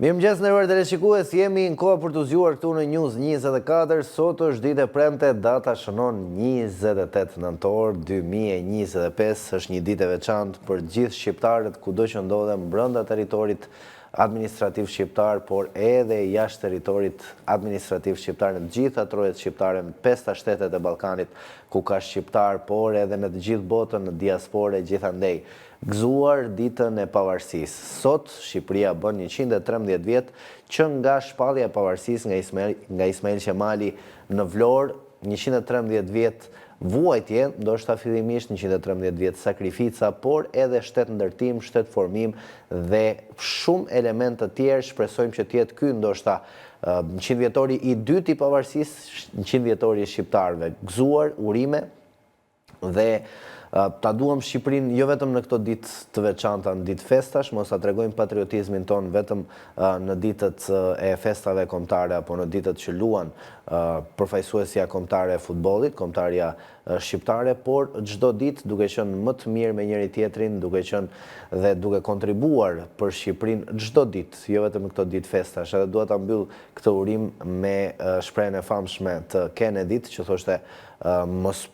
Mirëmëngjes nderuar teleshikues, jemi në kohë për të zgjuar këtu në News 24. Sot është ditë e premte, data shënon 28 nëntor 2025. Është një ditë e veçantë për gjithë shqiptarët kudo që ndodhen brenda territorit administrativ shqiptar, por edhe jashtë territorit administrativ shqiptar, në të gjitha trojet shqiptare, në 5 shtetet e Ballkanit ku ka shqiptar, por edhe në të gjithë botën, në diaspore gjithandej. Gëzuar ditën e pavarësisë. Sot Shqipëria bën 113 vjet që nga shpallja e pavarësisë nga Ismail Qemali në Vlorë, 113 vjet vuajtje, ndoshta fillimisht 113 vjet sakrifica, por edhe shtetëndërtim, shtetëformim dhe shumë elemente të tjerë. Shpresojmë që të jetë ky ndoshta 100 vjetori i dytë i pavarësisë, 100 vjetori i shqiptarëve. Gëzuar, urime dhe ta duam Shqipërinë jo vetëm në këto ditë të veçanta, në ditë festash, mos ta tregojmë patriotizmin ton vetëm në ditët e festave kombëtare apo në ditët që luan përfaqësuesja kombëtare e futbollit, kombëtarja shqiptare, por çdo ditë duke qenë më të mirë me njëri tjetrin, duke qenë dhe duke kontribuar për Shqipërinë çdo ditë, jo vetëm në këto ditë festash. Edhe dua ta mbyll këtë urim me shprehjen e famshme të Kennedy-t që thoshte mos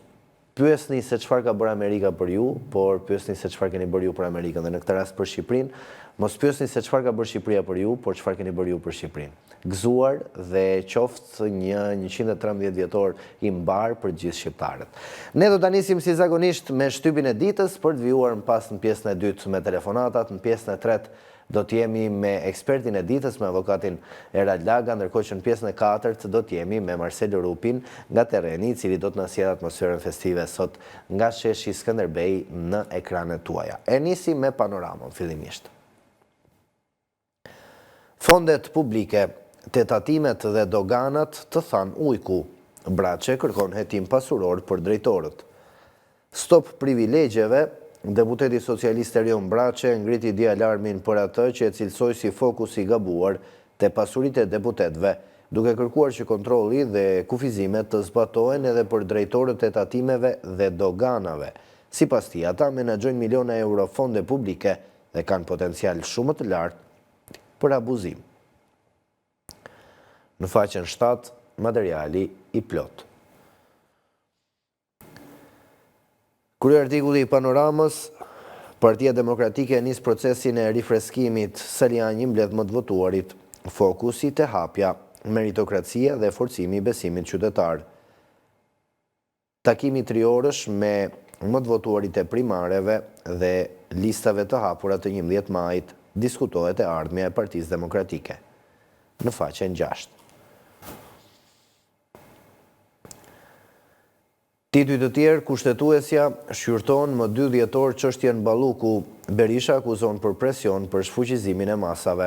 pyesni se çfarë ka bërë Amerika për ju, por pyesni se çfarë keni bërë ju për Amerikën. Dhe në këtë rast për Shqipërinë, mos pyesni se çfarë ka bërë Shqipëria për ju, por çfarë keni bërë ju për Shqipërinë. Gëzuar dhe qoftë një 113 vjetor i mbar për gjithë shqiptarët. Ne do ta nisim si zakonisht me shtypin e ditës për të vijuar më pas në pjesën e dytë me telefonatat, në pjesën e tretë do t'jemi me ekspertin e ditës, me avokatin Erald Laga, ndërkohë që në pjesën e katërt do t'jemi me Marcel Rupin nga terreni, i cili do të na sjellë atmosferën festive sot nga sheshi Skënderbej në ekranet tuaja. E nisim me panoramën fillimisht. Fondet publike, tetatimet dhe doganat të than ujku. Braçe kërkon hetim pasuror për drejtorët. Stop privilegjeve. Deputeti socialist Erion Braçe ngriti di alarmin për atë që e cilësoi si fokus i gabuar te pasuritë e deputetëve, duke kërkuar që kontrolli dhe kufizimet të zbatohen edhe për drejtorët e tatimeve dhe doganave. Sipas tij, ata menaxhojnë miliona euro fonde publike dhe kanë potencial shumë të lartë për abuzim. Në faqen 7, materiali i plot. Kryer artikulli i Panoramës, Partia Demokratike nis procesin e rifreskimit Saliani mbledh më të votuarit, fokusi te hapja, meritokracia dhe forcimi i besimit qytetar. Takimi 3 orësh me më të votuarit e primareve dhe listave të hapura të 11 majit diskutohet e ardhmja e Partisë Demokratike. Në faqen 6. Titujt të tjerë, kushtetuesja shqyrton më 2 dhjetor çështjen Balluku. Berisha akuzon për presion për shfuqizimin e masave.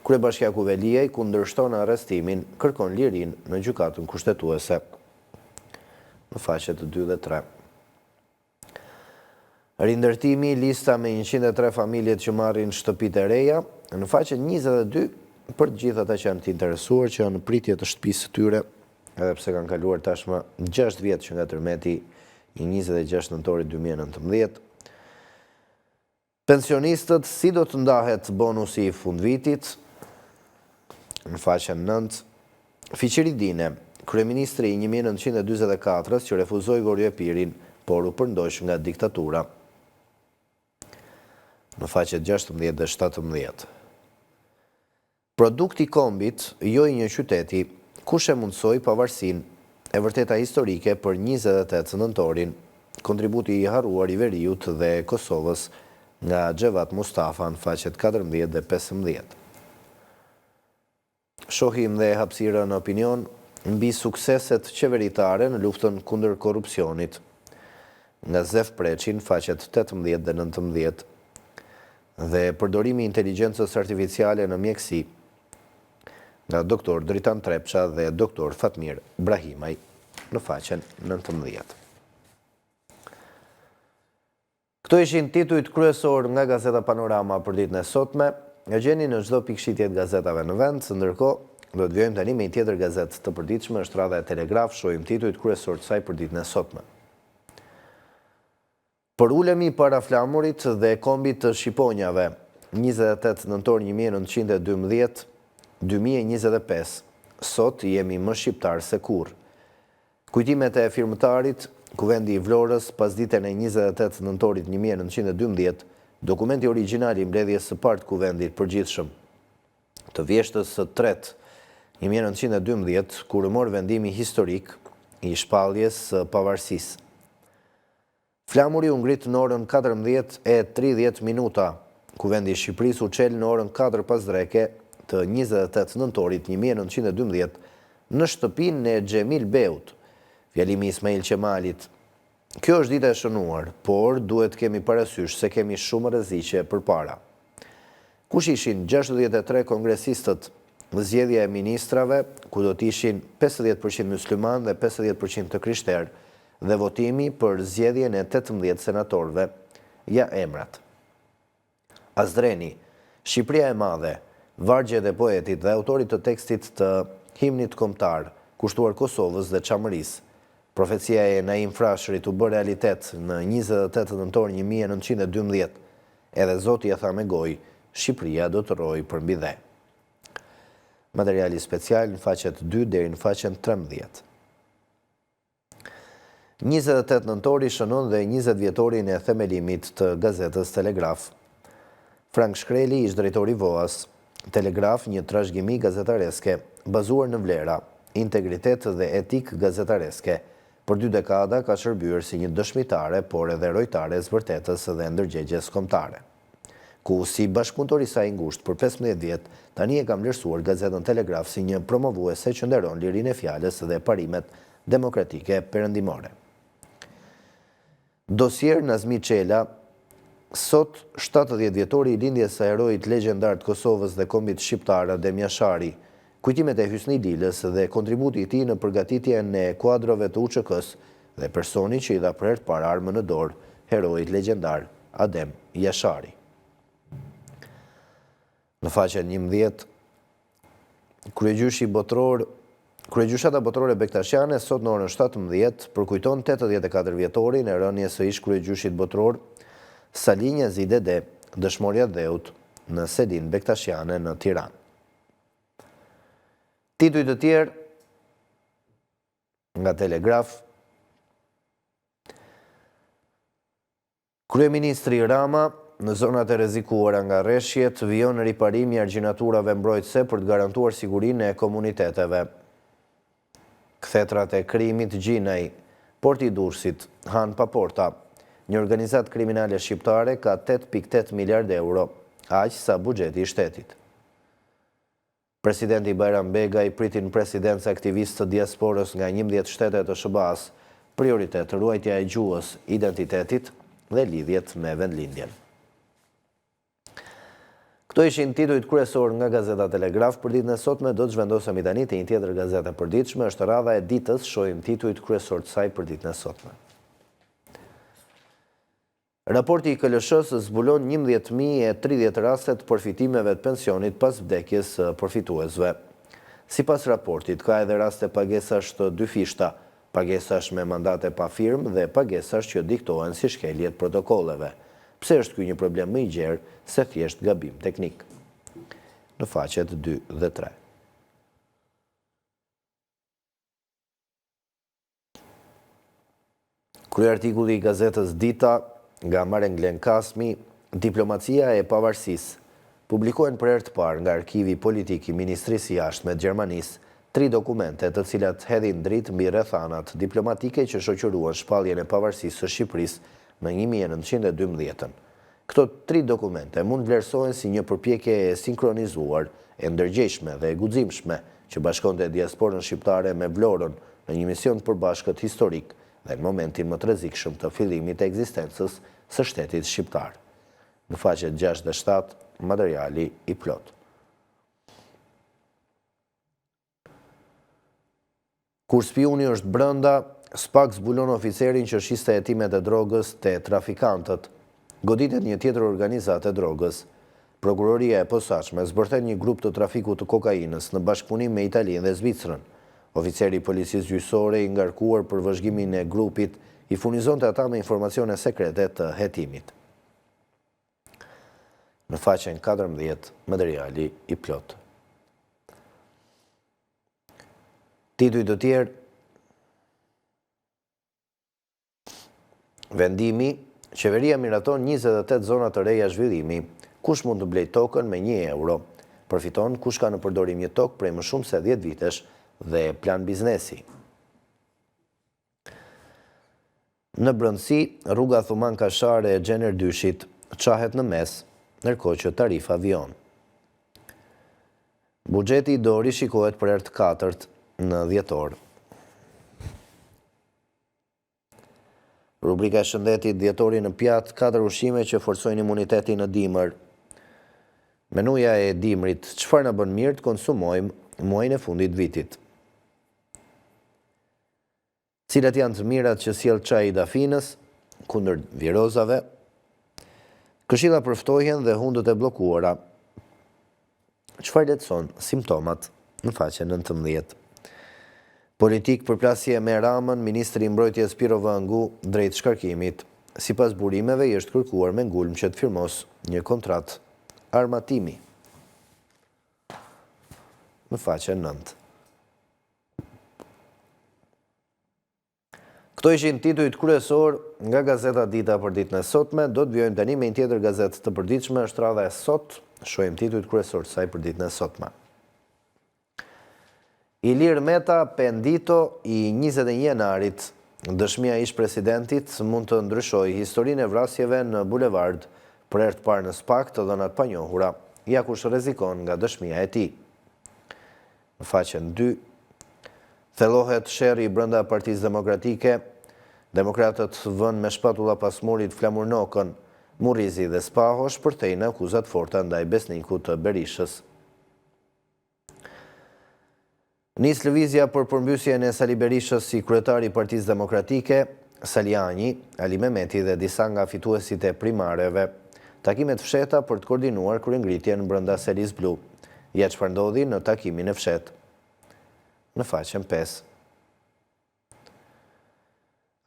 Kryebashkiaku Veliaj kundërshton arrestimin, kërkon lirinë në gjykatën kushtetuese. Në faqet 2 dhe 3. Rindërtimi, lista me 103 familjet që marrin shtëpitë e reja. Në faqen 22 për të gjithë ata që janë të interesuar, që janë në pritje të shtëpisë së tyre, edhe pse kanë kaluar tashmë 6 vjet që nga tërmeti i 26 nëntorit 2019. Pensionistët, si do të ndahet bonusi i fundvitit? Në faqen 9. Fiqiridine, kryeministri i 1944 që refuzoi Gorjoepirin, por u përndosh nga diktatura. Në faqet 16 dhe 17. Produkti kombit, jo i një qyteti, kush e mundsoi pavarësinë, e vërteta historike për 28 nëntorin, kontributi i harruar i Veriut dhe Kosovës nga Xhevat Mustafa në faqet 14 dhe 15. Shohim dhe hapësira në opinion mbi sukseset qeveritare në luftën kundër korrupsionit. Nga Zef Preçin, faqet 18 dhe 19, dhe përdorimi i inteligjencës artificiale në mjeksi, nga doktor Dritan Trepça dhe doktor Fatmir Brahimaj në faqen 19. Këto ishin titujt kryesor nga Gazeta Panorama për ditën e sotme. E gjeni në çdo pikëshitje të gazetave në vend, ndërkohë do të vijojmë tani me një tjetër gazetë të përditshme, është radha e Telegraf, shohim titujt kryesor të saj për ditën e sotme. Për ulemi para flamurit dhe kombit të shqiponjave, 28 nëntor 1912, 2025, sot jemi më shqiptar se kur. Kujtimet e firmëtarit, Kuvendi i Vlorës, pas ditën e 28 nëntorit 1912, dokumenti origjinal i mbledhjes së partë Kuvendit përgjithshëm të vjeshtës së 3 1912, kur mor vendimi historik i shpalljes së pavarësisë. Flamuri u ngrit në orën 14:30. Kuvendi i Shqipërisë u çel në orën 4 pas dreke të 28 nëntorit 1912 në shtëpinë e Xhemil Beut, fjalimi i Ismail Qemalit. Kjo është dita e shënuar, por duhet kemi parasysh se kemi shumë rreziqe përpara. Kush ishin 63 kongresistët në zgjedhja e ministrave, ku do të ishin 50% musliman dhe 50% të krishterë, dhe votimi për zgjedhjen e 18 senatorëve, ja emrat. Azdreni, Shqipëria e Madhe, vargjet e poetit dhe autorit të tekstit të himnit kombëtar, kushtuar Kosovës dhe Çamërisë. Profecia e Naim Frashërit u bë realitet në 28 nëntor 1912, edhe Zoti ja tha me gojë, Shqipëria do të rrojë përmbi dhe. Materiali special në faqet 2 deri në faqen 13. 28 nëntori shënon dhe 20 vjetorin e themelimit të gazetës Telegraf. Frank Shkreli, ish drejtori VOA-s, Telegraf, një trashëgimi gazetareske, bazuar në vlera, integritet dhe etik gazetareske, për 2 dekada ka shërbyer si një dëshmitare, por edhe rojtare e zbërtetës dhe ndërgjegjes kombëtare. Ku si bashkëpunëtor i saj i ngushtë për 15 vjet, tani e ka vlerësuar gazetën Telegraf si një promovuese që nderon lirinë e fjalës dhe parimet demokratike perëndimore. Dosier Nazmi Çela, sot 70 vjetori i lindjes së heroit legjendar të Kosovës dhe kombit shqiptar Adem Jashari, kujtimet e Hysni Dilës dhe kontributi i tij në përgatitjen e kuadrove të UÇK-s dhe personi që i dha për herë të parë armën në dorë heroit legjendar Adem Jashari. Në faqen 11, Kryegjyshata botërore Bektashiane sot në orën 17 përkujton 84 vjetorin e rënies së ish kryegjyshit botëror Salinja Zidede, dëshmorja dheut në Sedin Bektashiane në Tiranë. Tituj të tjerë nga Telegraf. Kryeministri Rama në zonat e rrezikuara nga rreshjet vijon riparimi i argjinaturave mbrojtëse për të garantuar sigurinë e komuniteteve. Kthetrat e krimit Gjinaj, Porti i Durrësit, Han pa porta. Një organizatë kriminale shqiptare ka 8.8 miliard euro, aq sa buxheti i shtetit. Presidenti Bajram Begaj pritin presidencë aktivistë të diasporës nga 11 shtete të SBA-s, prioritet ruajtja e gjuhës, identitetit dhe lidhjet me vendlindjen. Këto ishin titujt kryesor nga Gazeta Telegraf për ditën e sotme. Do të zhvendosemi tani te një tjetër gazete e përditshme, është radha e ditës, shohim titujt kryesor të saj për ditën e sotme. Raporti i KLSH-s zbulon 11.030 raste të përfitimeve të pensionit pas vdekjes së përfituesve. Sipas raportit, ka edhe raste pagesash të dyfishta, pagesash me mandate pa firmë dhe pagesash që diktohen si shkeljet protokolleve. Pse është ky një problem më i gjerë se thjesht gabim teknik? Në faqet 2 dhe 3. Kryeartikulli i gazetës Dita nga Maren Glen Kasmi, diplomacia e pavarësisë. Publikohen për herë të parë nga arkivi politik i Ministrisë së Jashtme të Gjermanisë 3 dokumente të cilat hedhin dritë mbi rrethanat diplomatike që shoqëruan shpalljen e pavarësisë së Shqipërisë në 1912. Këto 3 dokumente mund vlerësohen si një përpjekje e sinkronizuar, e ndërgjegjshme dhe e guximshme që bashkonte diasporën shqiptare me Vlorën në një mision të përbashkët historik dhe në momentin më të rrezikshëm të fillimit të ekzistencës së shtetit shqiptar. Në faqet 6 dhe 7, materiali i plot. Kur spiuni është brenda, SPAK zbulon oficerin që shiste hetimet e drogës te trafikantët. Goditet një tjetër organizatë e drogës. Prokuroria e posaçme zbërthen një grup të trafikut të kokainës në bashkëpunim me Italinë dhe Zvicrën. Oficeri i policisë gjyqësore i ngarkuar për vëzhgimin e grupit i furnizonte ata me informacione sekrete të hetimit. Në faqen 14, materiali i plot. Tituj të tjerë: vendimi, qeveria miraton 28 zona të reja zhvillimi, kush mund të blej tokën me 1 euro, përfiton kush ka në përdorim një tokë prej më shumë se 10 vitesh dhe plan biznesi. Në brëndësi, rruga Thuman Kashare e Gjener Dyshit qahet në mes, ndërkohë që tarifa vion. Buxheti do rishikohet për herë të katërt në dhjetor. Rubrika e shëndetit: dhjetori në pjatë, 4 ushqime që forcojnë imunitetin në dimër. Menuja e dimrit: çfarë na bën mirë të konsumojmë muajin e fundit vitit. Cilat janë të mirat që sjell çaji i dafinës kundër virozave. Këshilla për ftohjen dhe hundët e bllokuara. Çfarë lehtëson simptomat në faqen 19. Politik përplasje me Ramën, ministri i mbrojtjes Piro Vëngu drejt shkarkimit. Sipas burimeve i është kërkuar me ngulm që të firmos një kontratë armatimi. Në faqen 9. Këto ishin titujt kryesor nga gazeta Dita për ditën e sotme. Do të vjojmë tani me një tjetër gazetë të përditshme, është radha e sot. Shohim titujt kryesor të saj për ditën e sotme. Ilir Meta, pendito i 21 janarit. Dëshmia ish presidentit mund të ndryshojë historinë e vrasjeve në bulevard për herë të parë në SPAK të dhënat pa njohura. Ja kush rrezikon nga dëshmia e tij. Në faqen 2, thellohet sherrri brenda Partisë Demokratike. Demokratët vënë me shpatulla pas murit Flamur Nokën, Murrizi dhe Spahosh përtejnë akuzat forta ndaj besnikut të Berishës. Nis lëvizja për përmbysjen e Sali Berishës si kryetari i Partisë Demokratike. Saliani, Ali Mehmeti dhe disa nga fituesit e primareve. Takimet fsheta për të koordinuar kryengritjen brenda Seris Blu. Ja çfarë ndodhi në takimin e fshet. Në faqen 5.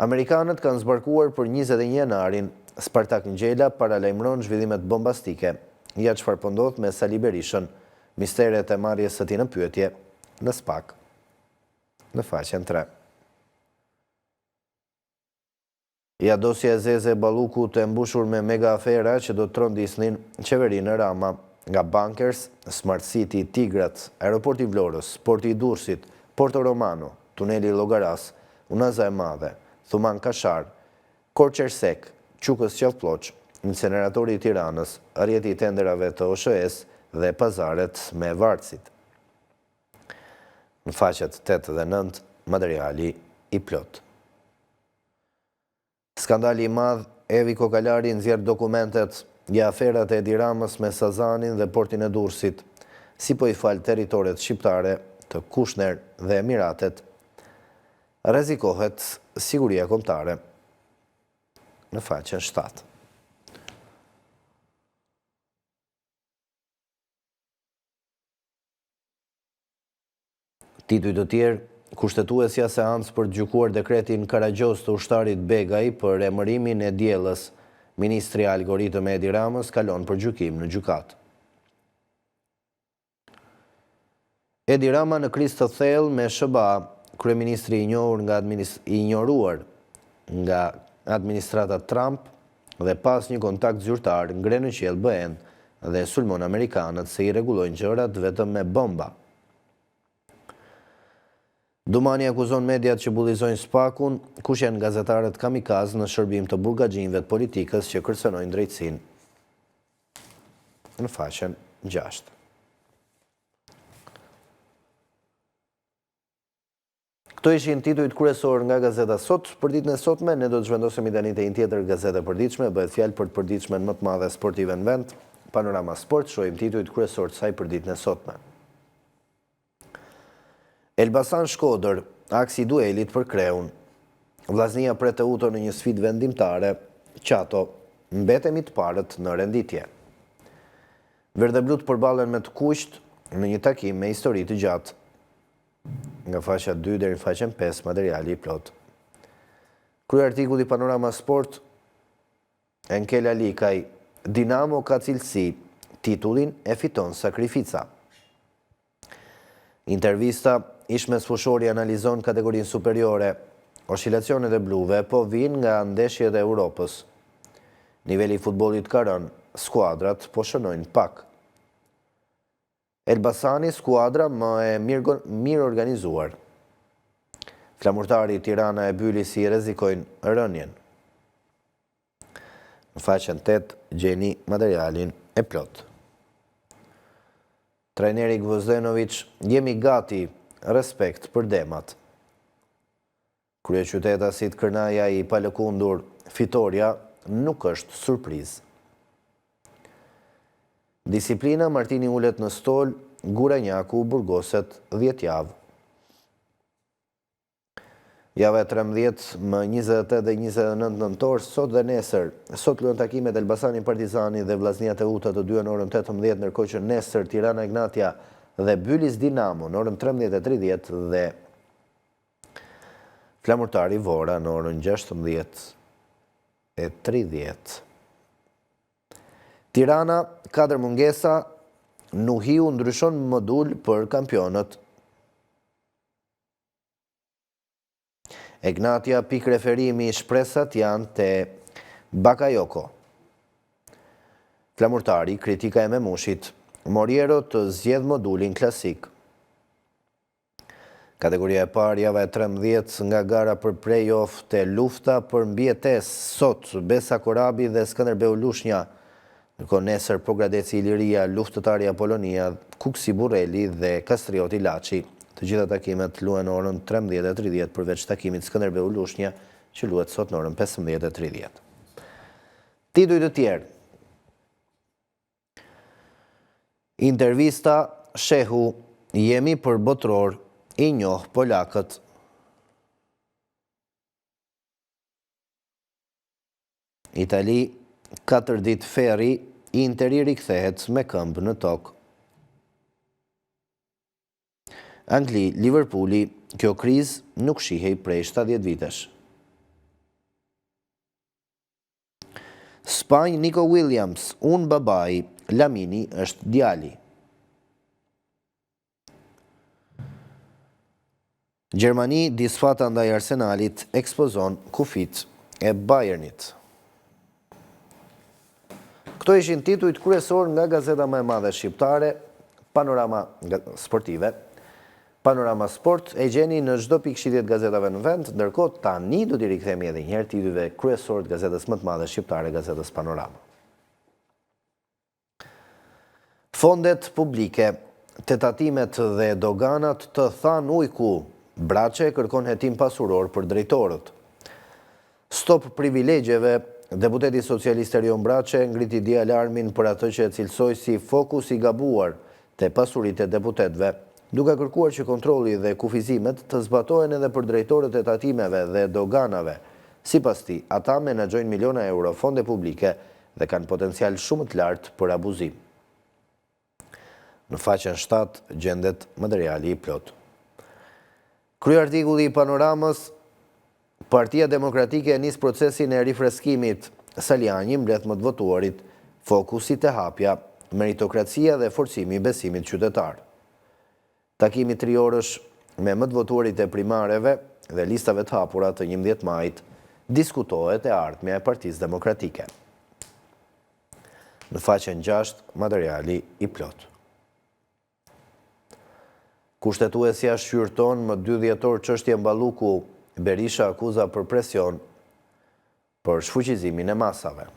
Amerikanët kanë zbarkuar për 21 janarin. Spartak Ngjela paralajmëron zhvillimet bombastike. Ja çfarë po ndodh me Sali Berishën. Misteret e marrjes së tij në pyetje në SPAK. Në faqen 3. Ja dosja e zeze Balluku të mbushur me mega afera që do të trondisnin qeverinë e Rama. Nga Bankers, Smart City, Tigrat, Aeroporti i Vlorës, Porti i Durrësit, Porto Romano, Tuneli i Llogaras, Unaza e Madhe, Thuman Kashar, Korçersek, Qukës Qafploç, inceneratori i Tiranës, rrjeti i tenderave të OSHE-s dhe pazaret me varësit. Në faqet 8 dhe 9, materiali i plot. Skandali i madh, Evi Kokalari nxjerr dokumentet i aferat e Edi Ramës me Sazanin dhe Portin e Durrësit, si po i fal territoret shqiptare të Kushner dhe Emiratet. Rrezikohet siguria kombëtare. Në faqen 7. Tituj të tjerë: kushtetuesja seancë për të gjykuar dekretin Karagjos të ushtarit Begaj për emërimin e diellës. Ministri i algoritëm Edi Ramës kalon për gjykim në gjykatë. Edi Rama në krizë të thellë me SBA. Kryeministri i injoruar nga administrata Trump dhe pas një kontakt zyrtar ngre në qiell BE-n dhe sulmon amerikanët se i rregullojnë gjërat vetëm me bomba. Dumani akuzon mediat që bullizojnë SPAK-un, kush janë gazetarët kamikaz në shërbim të burgaxhinjve të politikës që kërcënojnë drejtësinë. Në faqen 6. Këto ishin titujt kryesor nga gazeta Sot. Për ditën e sotme, ne do të zhvendosemi tani te një tjetër gazetë e përditshme, bëhet fjalë për të përditshmen më të madhe sportive në vend, Panorama Sport. Shohim titujt kryesor të saj për ditën e sotme. Elbasan Shkodër, aksi i duelit për Kreun. Vllaznia pret të uto në një sfidë vendimtare. Qato, mbetemi të parët në renditje. Verdheblut përballen me të kuqt në një takim me histori të gjatë. Nga faqja 2 deri në faqen 5, materiali i plot. Krye artikulli Panorama Sport, Enkela Likaj, Dinamo ka cilësi, titullin e fiton Sakrifica. Intervista Ishme Sfushori analizon kategorinë superiore. Oscilacionet e bluve po vinë nga ndeshjet e Europës. Niveli i futbollit ka rënë, skuadrat po shënojnë pak. Elbasani skuadra më e mirë organizuar. Flamurtari Tirana e Byli si rrezikojnë rënjen. Në faqen 8 gjeni materialin e plot. Trajneri Gvozdenović, jemi gati, respekt për demat. Kryeqytetasit Kërnaja i palëkundur, fitoria nuk është surprizë. Disiplina Martini ulet në stol, Guranjaku burgoset 10 javë. Java e 13 më 28 dhe 29 nëntor, sot dhe nesër. Sot luajnë takimet Elbasani Partizani dhe Vllaznia Teuta të dy në orën 18, ndërkohë që nesër Tirana Ignatia dhe Bylis Dinamo në orën 13:30 dhe Flamurtari Vora në orën 16:30. Tirana, 4 mungesa, Nuhiu ndryshon modul për kampionët. Ignatia, pikë referimi, shpresat janë te Bakayoko. Flamurtari, kritika e Memushit, Moriero të zgjedh modulin klasik. Kategoria e parë, java e 13 nga gara për play-off te lufta për mbijetesë, sot Besa Korabi dhe Skënderbeu Lushnja. Ndërkohë nesër Pogradeci Iliria, luftëtarja Polonia, Kuksi Burreli dhe Kastrioti Laçi. Të gjitha takimet luhen në orën 13:30 përveç takimit Skënderbeu Lushnja që luhet sot në orën 15:30. Tituj të tjerë. Intervista Shehu, jemi për botror, i njoh polakët. Itali, 4 ditë ferri, Interi rikthehet me këmbë në tokë. Angli, Liverpooli, kjo krizë nuk shihej prej 70 vitesh. Spanjë, Nico Williams, unë babai, Lamini është djali. Gjermani, disfata ndaj Arsenalit, ekspozon kufit e Bayernit. Këto ishin titujt kryesor nga gazeta më e madhe shqiptare, Panorama Sportive. Panorama Sport e gjeni në çdo pikë gazetave në vend, ndërkohë tani do t'i rikthehemi edhe një herë titujve kryesor të gazetës më të madhe shqiptare, gazetës Panorama. Fondet publike, tetatimet dhe doganat të than ujku, Braçe kërkon hetim pasuror për drejtorët. Stop privilegjeve, deputeti socialist Erion Braçe ngriti dje alarmin për atë që e cilësoi si fokus i gabuar te pasuritë e deputetëve, duke kërkuar që kontrolli dhe kufizimet të zbatohen edhe për drejtorët e tatimeve dhe doganave. Sipas tij, ata menaxhojnë miliona euro fonde publike dhe kanë potencial shumë të lartë për abuzim. Në faqen 7 gjendet materiali i plot. Kryeartikulli i Panoramës, Partia Demokratike nis procesin e rifreskimit. Saliani mbledh më të votuarit, fokusi te hapja, meritokracia dhe forcimi i besimit qytetar. Takimi 3 orësh me më të votuarit e primareve dhe listave të hapura të 11 majit diskutohet e ardhmja e Partisë Demokratike. Në faqen 6 materiali i plot. Kushtetuesja shqyrton më 2 dhjetor çështje Mballuku, Berisha akuza për presion për shfuqizimin e masave.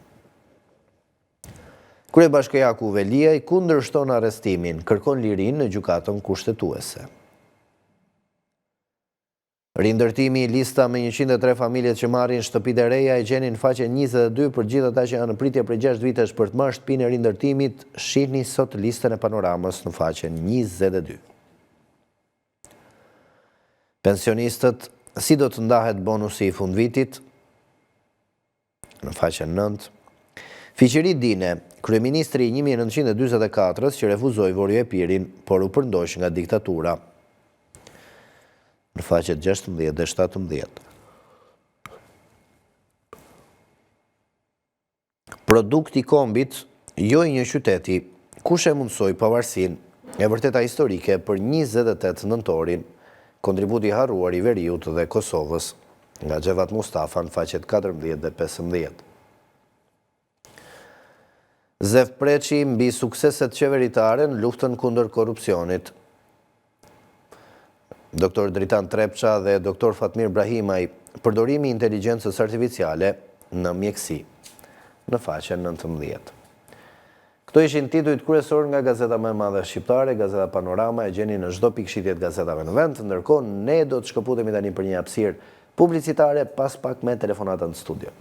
Kryebashkiaku Veliaj kundërshton arrestimin, kërkon lirinë në gjykatën kushtetuese. Rindërtimi i lista me 103 familjet që marrin shtëpitë e reja e gjeni në faqen 22 për gjithë ata që janë në pritje prej 6 vitesh për të marrë shtëpinë e rindërtimit, shihni sot listën e Panoramës në faqen 22. Pensionistët, si do të ndahet bonusi i fundvitit? Në faqen 9. Fiqëri Dine, kryeministri i 1944-s që refuzoi Vorjo Epirin, por u përndosh nga diktatura. Në faqet 16 dhe 17. Produkti kombit, jo i një qyteti, kush e mundsoi pavarësinë e vërteta historike për 28 nëntorin, kontributi i harruar i Veriut dhe Kosovës nga Xhevat Mustafa në faqet 14 dhe 15. Zef Preqi mbi sukseset qeveritare në luftën kundër korrupsionit. Dr. Dritan Trepça dhe Dr. Fatmir Brahimaj, përdorimi i inteligjencës artificiale në mjeksi, në faqen 19. Këto ishin titujt kryesor nga gazeta më e madhe shqiptare, Gazeta Panorama, e gjeni në çdo pikëshitje të gazetave në vend, ndërkohë ne do të shkëputemi tani për një hapësirë publicitare pas pak me telefonatën në studio.